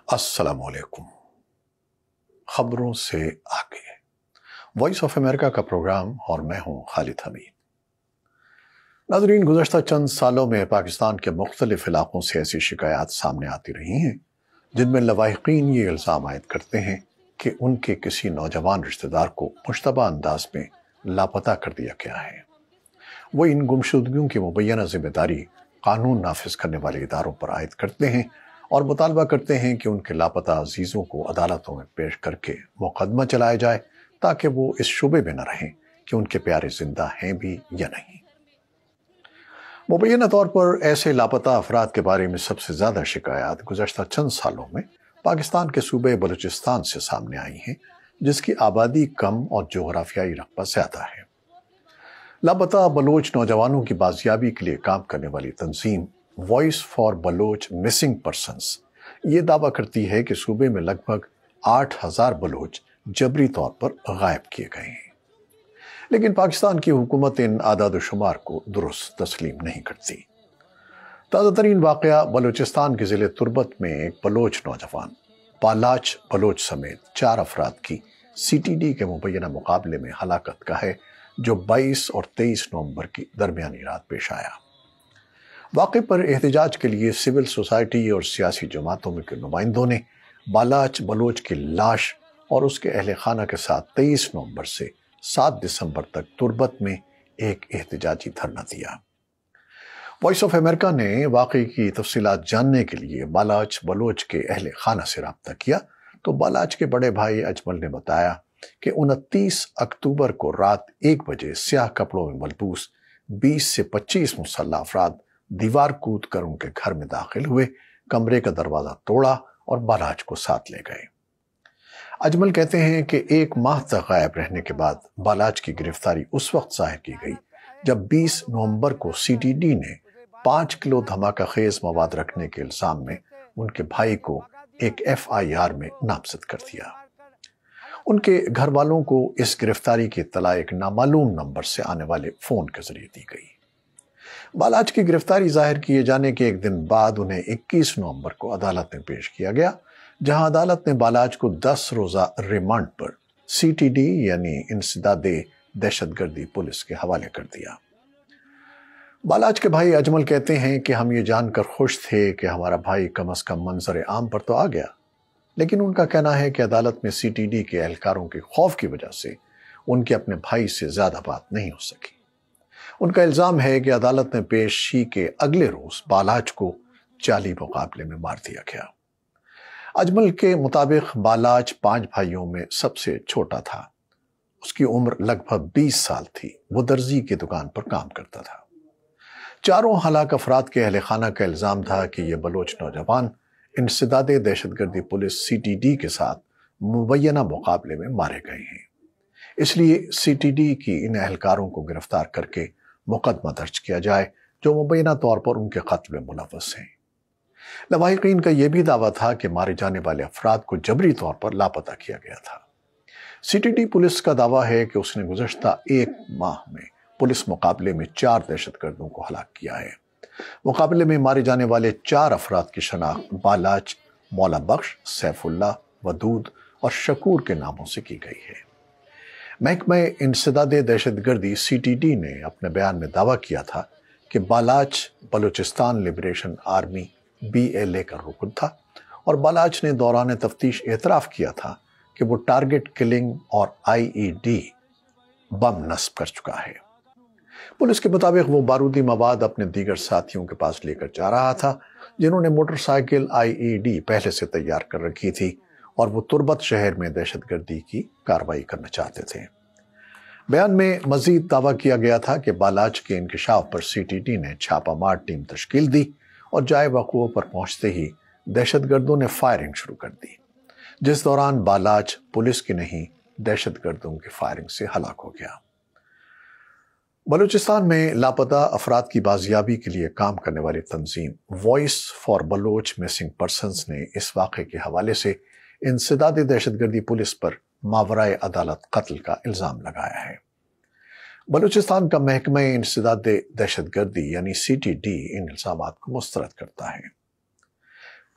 السلام علیکم۔ خبروں سے آگے وائس آف امریکہ کا پروگرام اور میں ہوں خالد حمید۔ ناظرین، گزشتہ چند سالوں میں پاکستان کے مختلف علاقوں سے ایسی شکایات سامنے آتی رہی ہیں جن میں لواحقین یہ الزام عائد کرتے ہیں کہ ان کے کسی نوجوان رشتہ دار کو مشتبہ انداز میں لاپتہ کر دیا گیا ہے۔ وہ ان گمشدگیوں کی مبینہ ذمہ داری قانون نافذ کرنے والے اداروں پر عائد کرتے ہیں اور مطالبہ کرتے ہیں کہ ان کے لاپتہ عزیزوں کو عدالتوں میں پیش کر کے مقدمہ چلایا جائے تاکہ وہ اس شبے میں نہ رہیں کہ ان کے پیارے زندہ ہیں بھی یا نہیں۔ مبینہ طور پر ایسے لاپتہ افراد کے بارے میں سب سے زیادہ شکایات گزشتہ چند سالوں میں پاکستان کے صوبے بلوچستان سے سامنے آئی ہیں، جس کی آبادی کم اور جغرافیائی رقبہ زیادہ ہے۔ لاپتہ بلوچ نوجوانوں کی بازیابی کے لیے کام کرنے والی تنظیم Voice for Baloch Missing Persons یہ دعویٰ کرتی ہے کہ صوبے میں لگ بھگ 8,000 بلوچ جبری طور پر غائب کیے گئے ہیں، لیکن پاکستان کی حکومت ان اعداد و شمار کو درست تسلیم نہیں کرتی۔ تازہ ترین واقعہ بلوچستان کے ضلع تربت میں ایک بلوچ نوجوان بالاچ بلوچ سمیت 4 افراد کی CTD کے مبینہ مقابلے میں ہلاکت کا ہے، جو 22 اور 23 نومبر کی درمیانی رات پیش آیا۔ واقعے پر احتجاج کے لیے سول سوسائٹی اور سیاسی جماعتوں میں کے نمائندوں نے بالاچ بلوچ کی لاش اور اس کے اہل خانہ کے ساتھ 23 نومبر سے 7 دسمبر تک تربت میں ایک احتجاجی دھرنا دیا۔ وائس آف امریکہ نے واقعے کی تفصیلات جاننے کے لیے بالاچ بلوچ کے اہل خانہ سے رابطہ کیا تو بالاچ کے بڑے بھائی اجمل نے بتایا کہ 29 اکتوبر کو رات 1 بجے سیاہ کپڑوں میں ملبوس 20 سے 25 مسلح افراد دیوار کود کر ان کے گھر میں داخل ہوئے، کمرے کا دروازہ توڑا اور بالاچ کو ساتھ لے گئے۔ اجمل کہتے ہیں کہ 1 ماہ تک غائب رہنے کے بعد بالاچ کی گرفتاری اس وقت ظاہر کی گئی جب 20 نومبر کو CTD نے 5 کلو دھماکہ خیز مواد رکھنے کے الزام میں ان کے بھائی کو ایک FIR میں نامزد کر دیا۔ ان کے گھر والوں کو اس گرفتاری کی اطلاع ایک نامعلوم نمبر سے آنے والے فون کے ذریعے دی گئی۔ بالاچ کی گرفتاری ظاہر کیے جانے کے ایک دن بعد انہیں 21 نومبر کو عدالت میں پیش کیا گیا، جہاں عدالت نے بالاچ کو 10 روزہ ریمانڈ پر CTD یعنی انسداد دہشت گردی پولیس کے حوالے کر دیا۔ بالاچ کے بھائی اجمل کہتے ہیں کہ ہم یہ جان کر خوش تھے کہ ہمارا بھائی کم از کم منظر عام پر تو آ گیا، لیکن ان کا کہنا ہے کہ عدالت میں CTD کے اہلکاروں کے خوف کی وجہ سے ان کے اپنے بھائی سے زیادہ بات نہیں ہو سکی۔ ان کا الزام ہے کہ عدالت میں پیشی کے اگلے روز بالاچ کو جعلی مقابلے میں مار دیا گیا۔ اجمل کے مطابق بالاچ 5 بھائیوں میں سب سے چھوٹا تھا۔ اس کی عمر لگ بھگ 20 سال تھی۔ وہ درزی کی دکان پر کام کرتا تھا۔ چاروں ہلاک افراد کے اہل خانہ کا الزام تھا کہ یہ بلوچ نوجوان انسداد دہشت گردی پولیس CTD کے ساتھ مبینہ مقابلے میں مارے گئے ہیں، اس لیے CTD کی ان اہلکاروں کو گرفتار کر کے مقدمہ درج کیا جائے جو مبینہ طور پر ان کے قتل میں ملوث ہیں۔ لواحقین کا یہ بھی دعویٰ تھا کہ مارے جانے والے افراد کو جبری طور پر لاپتہ کیا گیا تھا۔ CTD پولیس کا دعویٰ ہے کہ اس نے گزشتہ 1 ماہ میں پولیس مقابلے میں 4 دہشت گردوں کو ہلاک کیا ہے۔ مقابلے میں مارے جانے والے 4 افراد کی شناخت بالاچ، مولا بخش، سیف اللہ، ودود اور شکور کے ناموں سے کی گئی ہے۔ محکمہ انسداد دہشت گردی CTD نے اپنے بیان میں دعویٰ کیا تھا کہ Balach Balochistan liberation army BLA کا رکن تھا اور بالاچ نے دوران تفتیش اعتراف کیا تھا کہ وہ ٹارگٹ کلنگ اور IED بم نصب کر چکا ہے۔ پولیس کے مطابق وہ بارودی مواد اپنے دیگر ساتھیوں کے پاس لے کر جا رہا تھا جنہوں نے موٹر سائیکل IED پہلے سے تیار کر رکھی تھی اور وہ تربت شہر میں دہشت گردی کی کارروائی کرنا چاہتے تھے۔ بیان میں مزید دعویٰ کیا گیا تھا کہ بالاچ کے انکشاف پر CTD نے چھاپہ مار ٹیم تشکیل دی اور جائے وقوع پر پہنچتے ہی دہشت گردوں نے فائرنگ شروع کر دی، جس دوران بالاچ پولیس کی نہیں دہشت گردوں کی فائرنگ سے ہلاک ہو گیا۔ بلوچستان میں لاپتہ افراد کی بازیابی کے لیے کام کرنے والی تنظیم Voice for Baloch Missing Persons نے اس واقعے کے حوالے سے انسداد دہشت گردی پولیس پر ماورائے عدالت قتل کا الزام لگایا ہے۔ بلوچستان کا محکمہ انسداد دہشت گردی یعنی CTD ان الزامات کو مسترد کرتا ہے۔